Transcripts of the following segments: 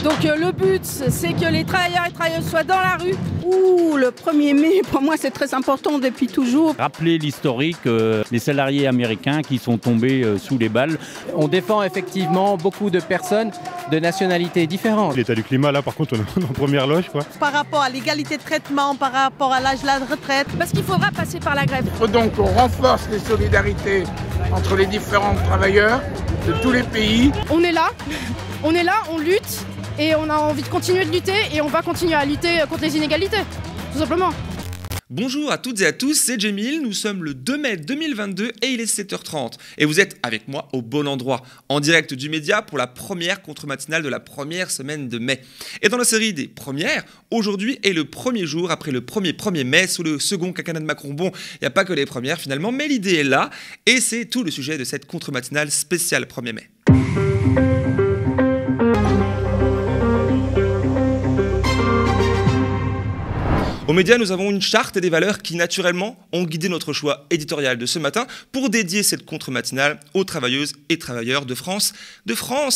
Donc le but, c'est que les travailleurs et travailleuses soient dans la rue. Ouh, le 1er mai, pour moi, c'est très important depuis toujours. Rappeler l'historique des salariés américains qui sont tombés sous les balles. On défend effectivement beaucoup de personnes de nationalités différentes. L'état du climat, là, par contre, on est en première loge, quoi. Par rapport à l'égalité de traitement, par rapport à l'âge de la retraite. Parce qu'il faudra passer par la grève. Il faut donc qu'on renforce les solidarités entre les différents travailleurs de tous les pays. On est là, on lutte et on a envie de continuer de lutter et on va continuer à lutter contre les inégalités, tout simplement. Bonjour à toutes et à tous, c'est Jemil, nous sommes le 2 mai 2022 et il est 7h30. Et vous êtes avec moi au bon endroit, en direct du Média pour la première contre-matinale de la première semaine de mai. Et dans la série des premières, aujourd'hui est le premier jour après le 1er mai, sous le second quinquennat de Macron. Bon, il n'y a pas que les premières finalement, mais l'idée est là et c'est tout le sujet de cette contre-matinale spéciale 1er mai. Aux médias, nous avons une charte et des valeurs qui, naturellement, ont guidé notre choix éditorial de ce matin pour dédier cette contre-matinale aux travailleuses et travailleurs de France,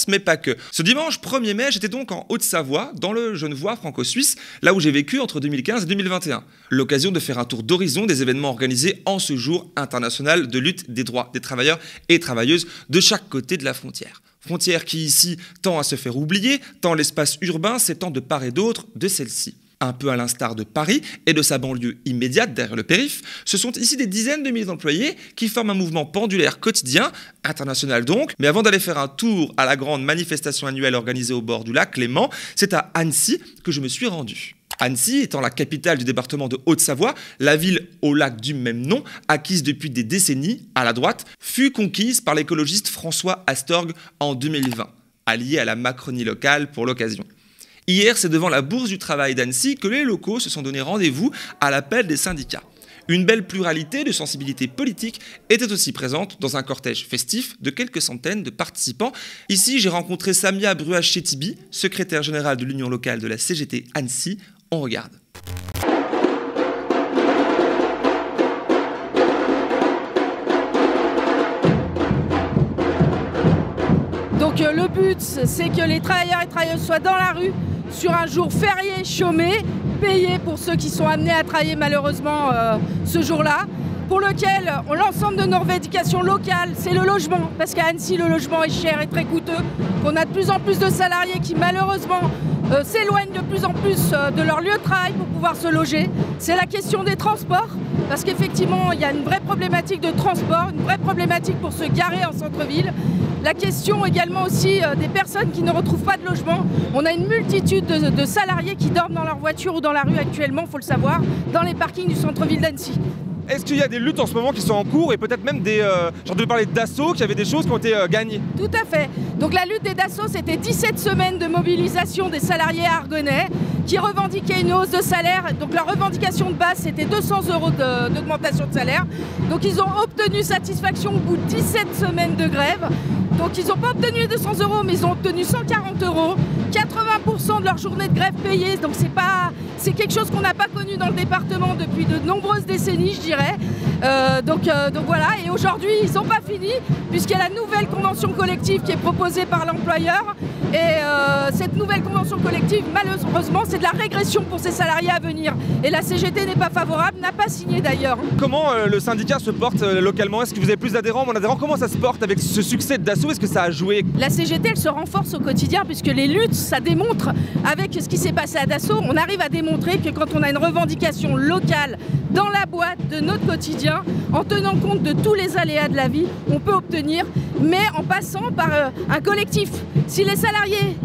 mais pas que. Ce dimanche 1er mai, j'étais donc en Haute-Savoie, dans le Genevois franco-suisse, là où j'ai vécu entre 2015 et 2021. L'occasion de faire un tour d'horizon des événements organisés en ce jour international de lutte des droits des travailleurs et travailleuses de chaque côté de la frontière. Frontière qui, ici, tend à se faire oublier, tant l'espace urbain s'étend de part et d'autre de celle-ci. Un peu à l'instar de Paris et de sa banlieue immédiate derrière le périph', ce sont ici des dizaines de milliers d'employés qui forment un mouvement pendulaire quotidien, international donc. Mais avant d'aller faire un tour à la grande manifestation annuelle organisée au bord du lac Léman, c'est à Annecy que je me suis rendu. Annecy étant la capitale du département de Haute-Savoie, la ville au lac du même nom, acquise depuis des décennies à la droite, fut conquise par l'écologiste François Astorg en 2020, allié à la Macronie locale pour l'occasion. Hier, c'est devant la Bourse du Travail d'Annecy que les locaux se sont donné rendez-vous à l'appel des syndicats. Une belle pluralité de sensibilités politiques était aussi présente dans un cortège festif de quelques centaines de participants. Ici, j'ai rencontré Samia Bruach-Chetibi, secrétaire générale de l'Union locale de la CGT Annecy. On regarde. Donc le but, c'est que les travailleurs et travailleuses soient dans la rue sur un jour férié, chômé, payé pour ceux qui sont amenés à travailler malheureusement ce jour-là, pour lequel l'ensemble de nos revendications locales, c'est le logement, parce qu'à Annecy, le logement est cher et très coûteux, qu'on a de plus en plus de salariés qui malheureusement s'éloignent de plus en plus de leur lieu de travail pour pouvoir se loger. C'est la question des transports, parce qu'effectivement, il y a une vraie problématique de transport, une vraie problématique pour se garer en centre-ville. La question également aussi des personnes qui ne retrouvent pas de logement. On a une multitude de salariés qui dorment dans leur voiture ou dans la rue actuellement, il faut le savoir, dans les parkings du centre-ville d'Annecy. Est-ce qu'il y a des luttes en ce moment qui sont en cours et peut-être même des... j'ai entendu parler d'assaut, qu'il y avait des choses qui ont été gagnées? Tout à fait. Donc la lutte des Dassault, c'était 17 semaines de mobilisation des salariés argonnais qui revendiquaient une hausse de salaire. Donc leur revendication de base, c'était 200 € d'augmentation de salaire. Donc ils ont obtenu satisfaction au bout de 17 semaines de grève. Donc ils n'ont pas obtenu 200 €, mais ils ont obtenu 140 €, 80% de leur journée de grève payée. Donc c'est quelque chose qu'on n'a pas connu dans le département depuis de nombreuses décennies, je dirais. Donc voilà, et aujourd'hui ils n'ont pas fini, puisqu'il y a la nouvelle convention collective qui est proposée par l'employeur. Et cette nouvelle convention collective, malheureusement, c'est de la régression pour ces salariés à venir. Et la CGT n'est pas favorable, n'a pas signé d'ailleurs. Comment le syndicat se porte localement? Est-ce que vous avez plus d'adhérents, moins d'adhérents? Comment ça se porte avec ce succès de Dassault? Est-ce que ça a joué? La CGT, elle se renforce au quotidien, puisque les luttes, ça démontre, avec ce qui s'est passé à Dassault, on arrive à démontrer que quand on a une revendication locale dans la boîte de notre quotidien, en tenant compte de tous les aléas de la vie, on peut obtenir, mais en passant par un collectif. Si les salariés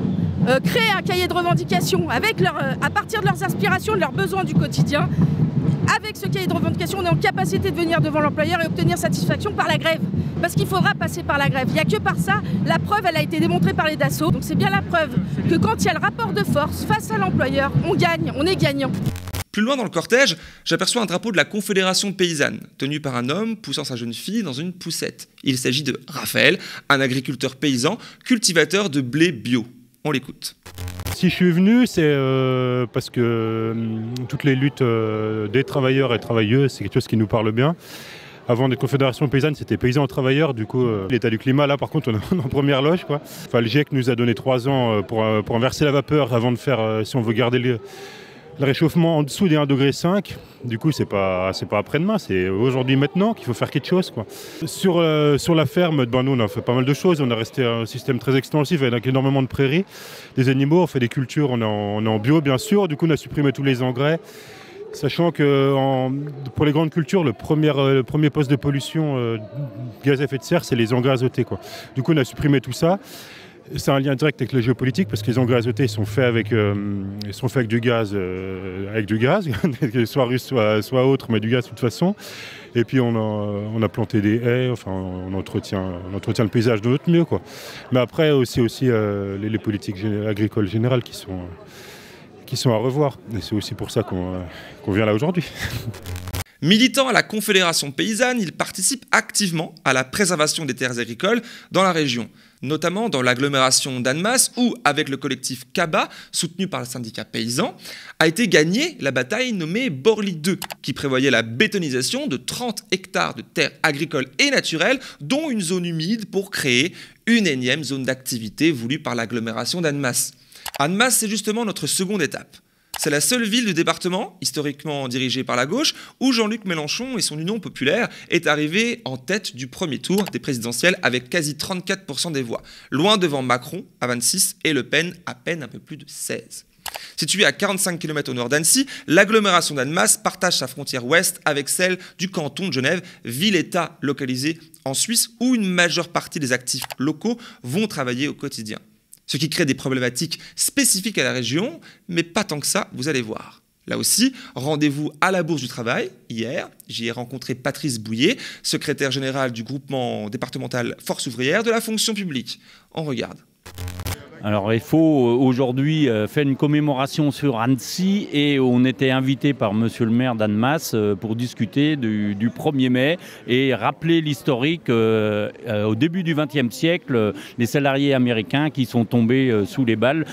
créent un cahier de revendication à partir de leurs aspirations, de leurs besoins du quotidien, avec ce cahier de revendication, on est en capacité de venir devant l'employeur et obtenir satisfaction par la grève. Parce qu'il faudra passer par la grève. Il n'y a que par ça. La preuve, elle a été démontrée par les Dassault. Donc c'est bien la preuve que quand il y a le rapport de force face à l'employeur, on gagne, on est gagnant. Plus loin dans le cortège, j'aperçois un drapeau de la Confédération paysanne, tenu par un homme poussant sa jeune fille dans une poussette. Il s'agit de Raphaël, un agriculteur paysan, cultivateur de blé bio. On l'écoute. Si je suis venu, c'est parce que toutes les luttes des travailleurs et travailleuses, c'est quelque chose qui nous parle bien. Avant d'être confédération paysanne, c'était paysans travailleurs. Du coup, l'état du climat, là, par contre, on est en première loge, quoi. Enfin, le GIEC nous a donné 3 ans pour inverser la vapeur avant de faire, si on veut garder le réchauffement en dessous des 1,5 degré. Du coup, c'est pas après-demain, c'est aujourd'hui, maintenant qu'il faut faire quelque chose, quoi. Sur la ferme, nous, on a fait pas mal de choses. On a resté un système très extensif avec énormément de prairies, des animaux. On fait des cultures, on est en bio, bien sûr. Du coup, on a supprimé tous les engrais. Sachant que pour les grandes cultures, le premier poste de pollution gaz à effet de serre, c'est les engrais azotés, quoi. Du coup, on a supprimé tout ça. C'est un lien direct avec la géopolitique parce que les engrais azotés sont faits avec du gaz, soit russe, soit autre, mais du gaz de toute façon. Et puis on a planté des haies, enfin on entretient le paysage de notre mieux, quoi. Mais après aussi les politiques agricoles générales qui sont à revoir. Et c'est aussi pour ça qu'on vient là aujourd'hui. Militant à la Confédération paysanne, il participe activement à la préservation des terres agricoles dans la région, notamment dans l'agglomération d'Annemasse où, avec le collectif CABA, soutenu par le syndicat paysan, a été gagnée la bataille nommée Borly 2, qui prévoyait la bétonisation de 30 hectares de terres agricoles et naturelles, dont une zone humide pour créer une énième zone d'activité voulue par l'agglomération d'Annemasse. Annemasse, c'est justement notre seconde étape. C'est la seule ville du département, historiquement dirigée par la gauche, où Jean-Luc Mélenchon et son Union populaire est arrivé en tête du premier tour des présidentielles avec quasi 34% des voix, loin devant Macron à 26 et Le Pen à peine un peu plus de 16. Située à 45 km au nord d'Annecy, l'agglomération d'Annemasse partage sa frontière ouest avec celle du canton de Genève, ville-État localisée en Suisse, où une majeure partie des actifs locaux vont travailler au quotidien. Ce qui crée des problématiques spécifiques à la région, mais pas tant que ça, vous allez voir. Là aussi, rendez-vous à la Bourse du Travail, hier. J'y ai rencontré Patrice Bouillet, secrétaire général du groupement départemental Force ouvrière de la fonction publique. On regarde. Alors il faut aujourd'hui faire une commémoration sur Annecy et on était invité par monsieur le maire d'Annemasse pour discuter du 1er mai et rappeler l'historique au début du XXe siècle, les salariés américains qui sont tombés sous les balles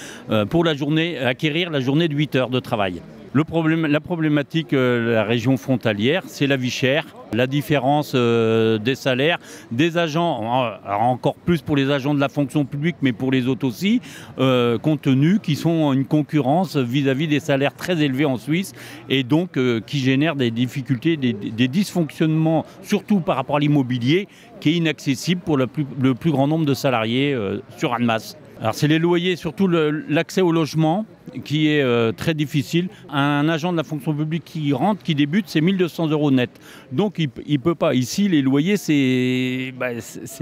pour acquérir la journée de 8 heures de travail. La problématique de la région frontalière, c'est la vie chère, la différence des salaires, des agents, encore plus pour les agents de la fonction publique, mais pour les autres aussi, compte tenu qu'ils sont une concurrence vis-à-vis des salaires très élevés en Suisse et donc qui génèrent des difficultés, des dysfonctionnements, surtout par rapport à l'immobilier, qui est inaccessible pour le plus grand nombre de salariés sur Annemasse. Alors c'est les loyers, surtout l'accès au logement qui est très difficile. Un agent de la fonction publique qui rentre, qui débute, c'est 1 200 € net. Donc il ne peut pas. Ici, les loyers, c'est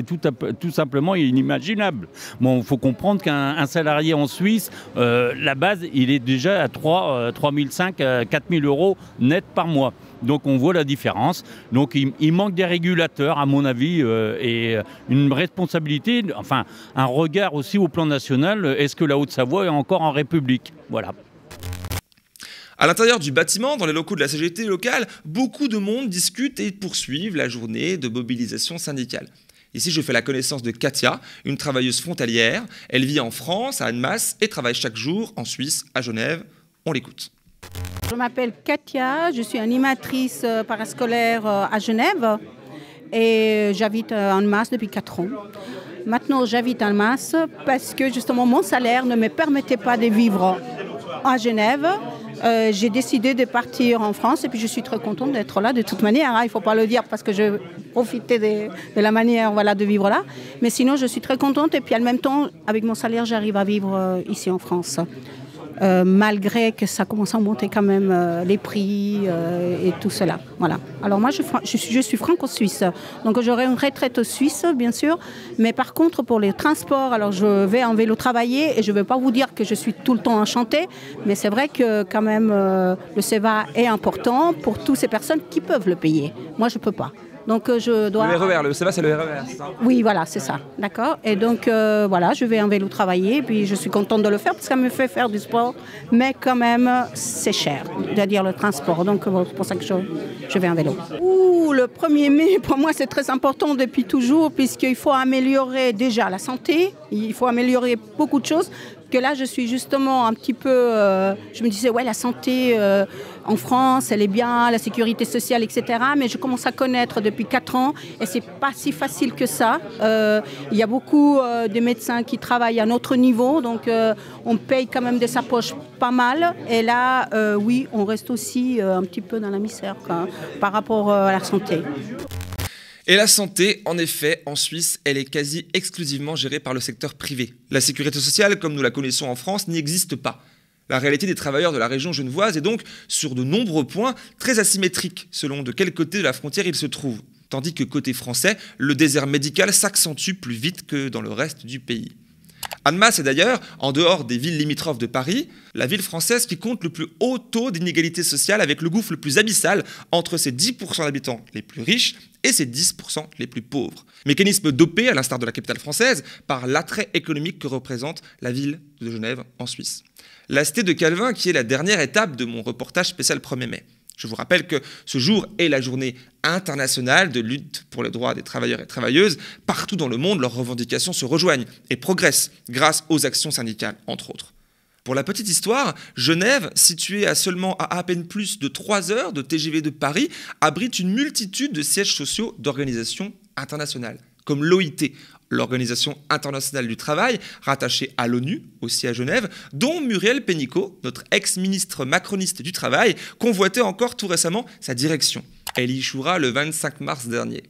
tout simplement inimaginable. Bon, il faut comprendre qu'un salarié en Suisse, la base, il est déjà à 3 500 à 4 000 € net par mois. Donc on voit la différence. Donc il manque des régulateurs, à mon avis, et une responsabilité, enfin un regard aussi au plan national. Est-ce que la Haute-Savoie est encore en République? Voilà. À l'intérieur du bâtiment, dans les locaux de la CGT locale, beaucoup de monde discute et poursuivent la journée de mobilisation syndicale. Ici, je fais la connaissance de Katia, une travailleuse frontalière. Elle vit en France, à Annemasse, et travaille chaque jour en Suisse, à Genève. On l'écoute. Je m'appelle Katia, je suis animatrice parascolaire à Genève et j'habite à Annemasse depuis 4 ans. Maintenant, j'habite à Annemasse parce que justement mon salaire ne me permettait pas de vivre à Genève. J'ai décidé de partir en France et puis je suis très contente d'être là de toute manière. Hein, il ne faut pas le dire parce que je profitais de la manière de vivre là. Mais sinon, je suis très contente et puis en même temps, avec mon salaire, j'arrive à vivre ici en France. Malgré que ça commence à monter quand même les prix et tout cela. Voilà. Alors moi, je suis franco-suisse, donc j'aurai une retraite suisse, bien sûr. Mais par contre, pour les transports, alors je vais en vélo travailler et je ne vais pas vous dire que je suis tout le temps enchantée, mais c'est vrai que quand même le CEVA est important pour toutes ces personnes qui peuvent le payer. Moi, je ne peux pas. Donc je dois... Le RER, le CEVA c'est le RER, c'est ça? Oui, voilà, c'est ça, d'accord. Et donc voilà, je vais en vélo travailler, et puis je suis contente de le faire parce que ça me fait faire du sport, mais quand même c'est cher, c'est-à-dire le transport, donc c'est pour ça que je vais en vélo. Le 1er mai, pour moi c'est très important depuis toujours, puisqu'il faut améliorer déjà la santé, il faut améliorer beaucoup de choses. que là, je suis justement un petit peu... je me disais, ouais, la santé en France, elle est bien, la sécurité sociale, etc. Mais je commence à connaître depuis 4 ans et c'est pas si facile que ça. Il y a beaucoup de médecins qui travaillent à notre niveau, donc on paye quand même de sa poche pas mal. Et là, oui, on reste aussi un petit peu dans la misère par rapport à la santé. Et la santé, en effet, en Suisse, elle est quasi exclusivement gérée par le secteur privé. La sécurité sociale, comme nous la connaissons en France, n'existe pas. La réalité des travailleurs de la région genevoise est donc, sur de nombreux points, très asymétrique selon de quel côté de la frontière ils se trouvent. Tandis que côté français, le désert médical s'accentue plus vite que dans le reste du pays. Annemasse est d'ailleurs, en dehors des villes limitrophes de Paris, la ville française qui compte le plus haut taux d'inégalité sociale avec le gouffre le plus abyssal entre ses 10% d'habitants les plus riches et ses 10% les plus pauvres. Mécanisme dopé, à l'instar de la capitale française, par l'attrait économique que représente la ville de Genève en Suisse. La cité de Calvin qui est la dernière étape de mon reportage spécial 1er mai. Je vous rappelle que ce jour est la journée internationale de lutte pour les droits des travailleurs et travailleuses. Partout dans le monde, leurs revendications se rejoignent et progressent grâce aux actions syndicales, entre autres. Pour la petite histoire, Genève, située à seulement à peine plus de 3 heures de TGV de Paris, abrite une multitude de sièges sociaux d'organisations internationales, comme l'OIT, l'Organisation internationale du travail, rattachée à l'ONU, aussi à Genève, dont Muriel Pénicaud, notre ex-ministre macroniste du Travail, convoitait encore tout récemment sa direction. Elle y échouera le 25 mars dernier.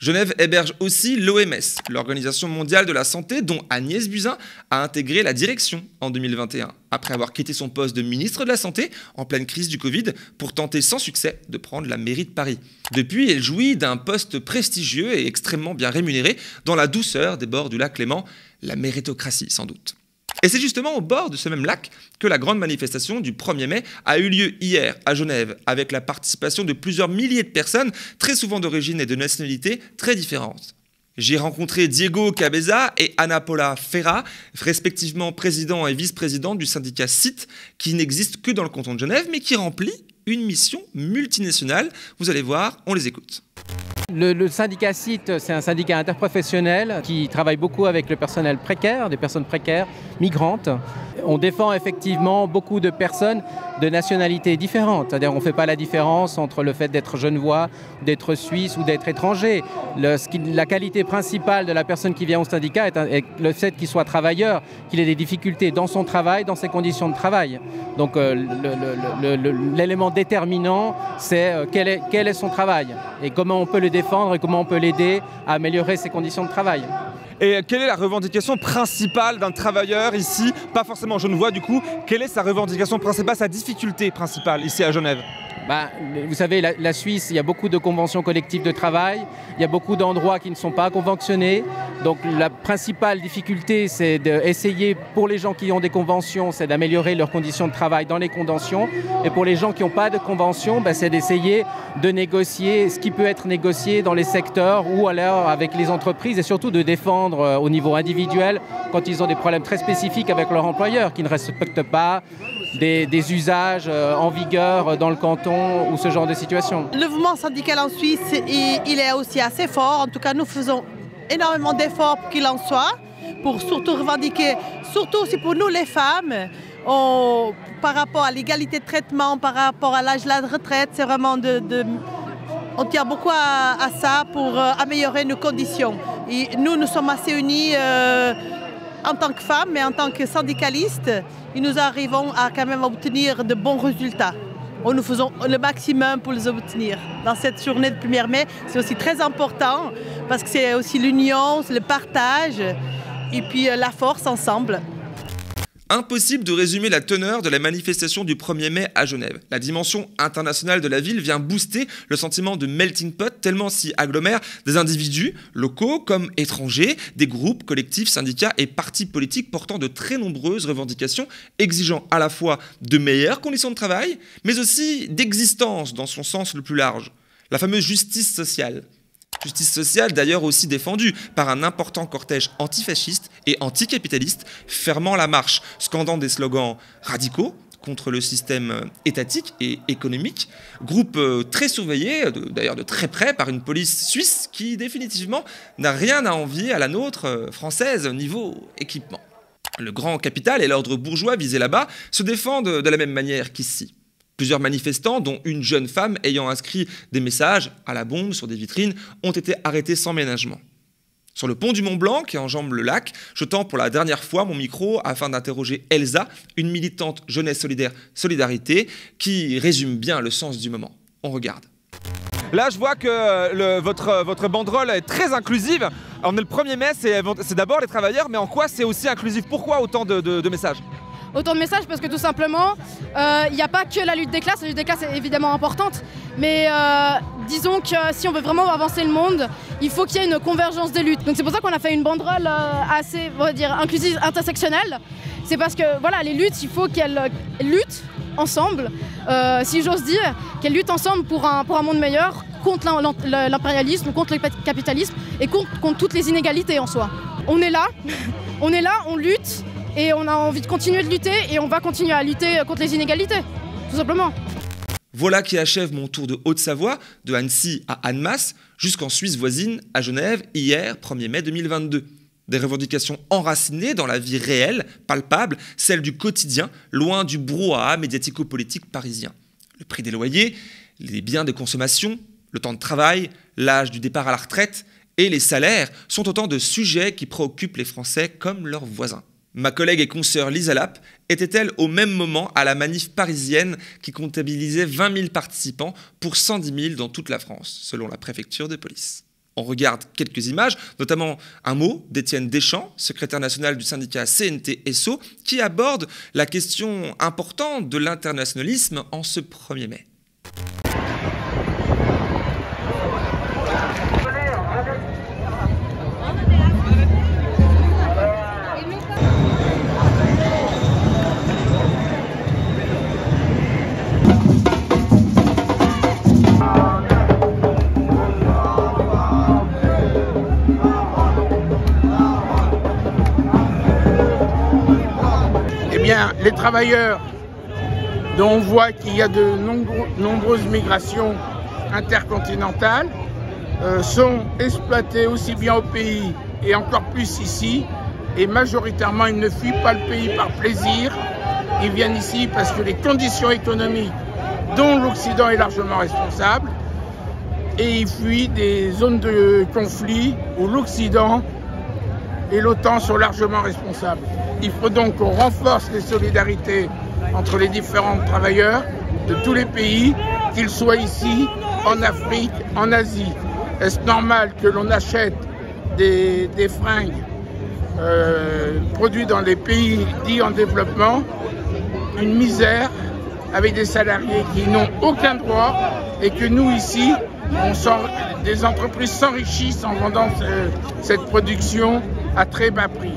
Genève héberge aussi l'OMS, l'Organisation mondiale de la santé, dont Agnès Buzyn a intégré la direction en 2021, après avoir quitté son poste de ministre de la Santé en pleine crise du Covid pour tenter sans succès de prendre la mairie de Paris. Depuis, elle jouit d'un poste prestigieux et extrêmement bien rémunéré dans la douceur des bords du lac Léman, la méritocratie sans doute. Et c'est justement au bord de ce même lac que la grande manifestation du 1er mai a eu lieu hier à Genève, avec la participation de plusieurs milliers de personnes, très souvent d'origine et de nationalités très différentes. J'y ai rencontré Diego Cabeza et Ana Paula Ferra, respectivement président et vice-président du syndicat CIT, qui n'existe que dans le canton de Genève, mais qui remplit une mission multinationale. Vous allez voir, on les écoute. Le syndicat CIT, c'est un syndicat interprofessionnel qui travaille beaucoup avec le personnel précaire, des personnes précaires, migrantes. On défend effectivement beaucoup de personnes de nationalités différentes. C'est-à-dire qu'on ne fait pas la différence entre le fait d'être genevois, d'être suisse ou d'être étranger. La qualité principale de la personne qui vient au syndicat est le fait qu'il soit travailleur, qu'il ait des difficultés dans son travail, dans ses conditions de travail. Donc l'élément déterminant, c'est quel est son travail et comment on peut le défendre et comment on peut l'aider à améliorer ses conditions de travail. Et quelle est la revendication principale d'un travailleur ici, pas forcément genevois du coup, quelle est sa revendication principale, sa difficulté principale ici à Genève ? Vous savez, la Suisse, il y a beaucoup de conventions collectives de travail, il y a beaucoup d'endroits qui ne sont pas conventionnés. Donc la principale difficulté, c'est d'essayer, pour les gens qui ont des conventions, c'est d'améliorer leurs conditions de travail dans les conventions. Et pour les gens qui n'ont pas de convention, c'est d'essayer de négocier ce qui peut être négocié dans les secteurs ou alors avec les entreprises et surtout de défendre au niveau individuel quand ils ont des problèmes très spécifiques avec leur employeur qui ne respectent pas des usages en vigueur dans le canton ou ce genre de situation. Le mouvement syndical en Suisse, il est aussi assez fort. En tout cas, nous faisons énormément d'efforts pour qu'il en soit, pour surtout revendiquer, surtout aussi pour nous les femmes, par rapport à l'égalité de traitement, par rapport à l'âge de la retraite, c'est vraiment on tient beaucoup à ça pour améliorer nos conditions. Et nous sommes assez unis en tant que femmes, mais en tant que syndicalistes, et nous arrivons à quand même obtenir de bons résultats. Nous faisons le maximum pour les obtenir. Dans cette journée de 1er mai, c'est aussi très important parce que c'est aussi l'union, le partage et puis la force ensemble. Impossible de résumer la teneur de la manifestation du 1er mai à Genève. La dimension internationale de la ville vient booster le sentiment de melting pot tellement s'y agglomèrent des individus locaux comme étrangers, des groupes, collectifs, syndicats et partis politiques portant de très nombreuses revendications exigeant à la fois de meilleures conditions de travail, mais aussi d'existence dans son sens le plus large. La fameuse justice sociale. Justice sociale d'ailleurs aussi défendue par un important cortège antifasciste et anticapitaliste fermant la marche, scandant des slogans radicaux contre le système étatique et économique, groupe très surveillé, d'ailleurs de très près par une police suisse qui définitivement n'a rien à envier à la nôtre française niveau équipement. Le grand capital et l'ordre bourgeois visés là-bas se défendent de la même manière qu'ici. Plusieurs manifestants, dont une jeune femme ayant inscrit des messages à la bombe sur des vitrines, ont été arrêtés sans ménagement. Sur le pont du Mont-Blanc, qui enjambe le lac, je tends pour la dernière fois mon micro afin d'interroger Elsa, une militante jeunesse solidaire Solidarité, qui résume bien le sens du moment. On regarde. Là, je vois que votre banderole est très inclusive. Alors, on est le 1er mai, c'est d'abord les travailleurs, mais en quoi c'est aussi inclusif? Pourquoi autant de messages? Autant de messages parce que tout simplement, il n'y a pas que la lutte des classes est évidemment importante, mais disons que si on veut vraiment avancer le monde, il faut qu'il y ait une convergence des luttes. Donc c'est pour ça qu'on a fait une banderole assez, on va dire, inclusive, intersectionnelle. C'est parce que voilà, les luttes, il faut qu'elles luttent ensemble, si j'ose dire, qu'elles luttent ensemble pour un monde meilleur, contre l'impérialisme, contre le capitalisme et contre toutes les inégalités en soi. On est là, on lutte. Et on a envie de continuer de lutter et on va continuer à lutter contre les inégalités, tout simplement. Voilà qui achève mon tour de Haute-Savoie, de Annecy à Annemasse, jusqu'en Suisse voisine, à Genève, hier, 1er mai 2022. Des revendications enracinées dans la vie réelle, palpable, celle du quotidien, loin du brouhaha médiatico-politique parisien. Le prix des loyers, les biens de consommation, le temps de travail, l'âge du départ à la retraite et les salaires sont autant de sujets qui préoccupent les Français comme leurs voisins. Ma collègue et consoeur Lisa Lapp était-elle au même moment à la manif parisienne qui comptabilisait 20 000 participants pour 110 000 dans toute la France, selon la préfecture de police. On regarde quelques images, notamment un mot d'Étienne Deschamps, secrétaire national du syndicat CNT-SO, qui aborde la question importante de l'internationalisme en ce 1er mai. Les travailleurs dont on voit qu'il y a de nombreuses migrations intercontinentales sont exploités aussi bien au pays et encore plus ici. Et majoritairement, ils ne fuient pas le pays par plaisir. Ils viennent ici parce que les conditions économiques dont l'Occident est largement responsable, et ils fuient des zones de conflit où l'Occident et l'OTAN sont largement responsables. Il faut donc qu'on renforce les solidarités entre les différents travailleurs de tous les pays, qu'ils soient ici, en Afrique, en Asie. Est-ce normal que l'on achète des fringues produites dans les pays dits en développement, une misère, avec des salariés qui n'ont aucun droit, et que nous ici, des entreprises s'enrichissent en vendant cette production à très bas prix.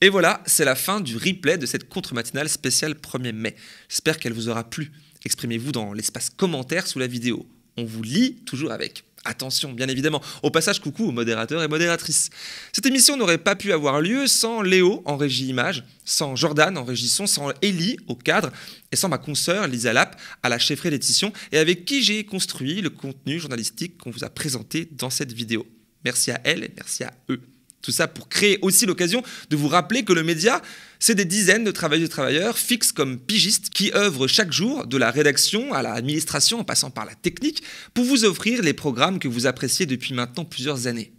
Et voilà, c'est la fin du replay de cette contre-matinale spéciale 1er mai. J'espère qu'elle vous aura plu. Exprimez-vous dans l'espace commentaire sous la vidéo. On vous lit toujours avec. Attention, bien évidemment. Au passage, coucou aux modérateurs et modératrices. Cette émission n'aurait pas pu avoir lieu sans Léo en régie image, sans Jordan en régie son, sans Ellie au cadre et sans ma consoeur Lisa Lapp à la chefferie d'édition et avec qui j'ai construit le contenu journalistique qu'on vous a présenté dans cette vidéo. Merci à elle et merci à eux. Tout ça pour créer aussi l'occasion de vous rappeler que le média, c'est des dizaines de travailleuses et travailleurs fixes comme pigistes qui œuvrent chaque jour, de la rédaction à l'administration en passant par la technique, pour vous offrir les programmes que vous appréciez depuis maintenant plusieurs années.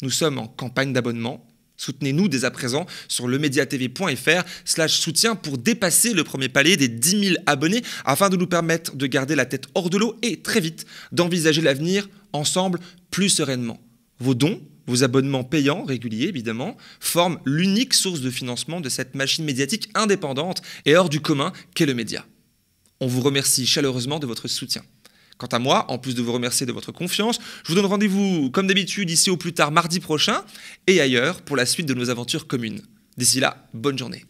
Nous sommes en campagne d'abonnement. Soutenez-nous dès à présent sur lemediatv.fr/soutien pour dépasser le premier palier des 10 000 abonnés afin de nous permettre de garder la tête hors de l'eau et très vite d'envisager l'avenir ensemble plus sereinement. Vos dons, vos abonnements payants, réguliers évidemment, forment l'unique source de financement de cette machine médiatique indépendante et hors du commun qu'est le média. On vous remercie chaleureusement de votre soutien. Quant à moi, en plus de vous remercier de votre confiance, je vous donne rendez-vous comme d'habitude ici au plus tard mardi prochain et ailleurs pour la suite de nos aventures communes. D'ici là, bonne journée.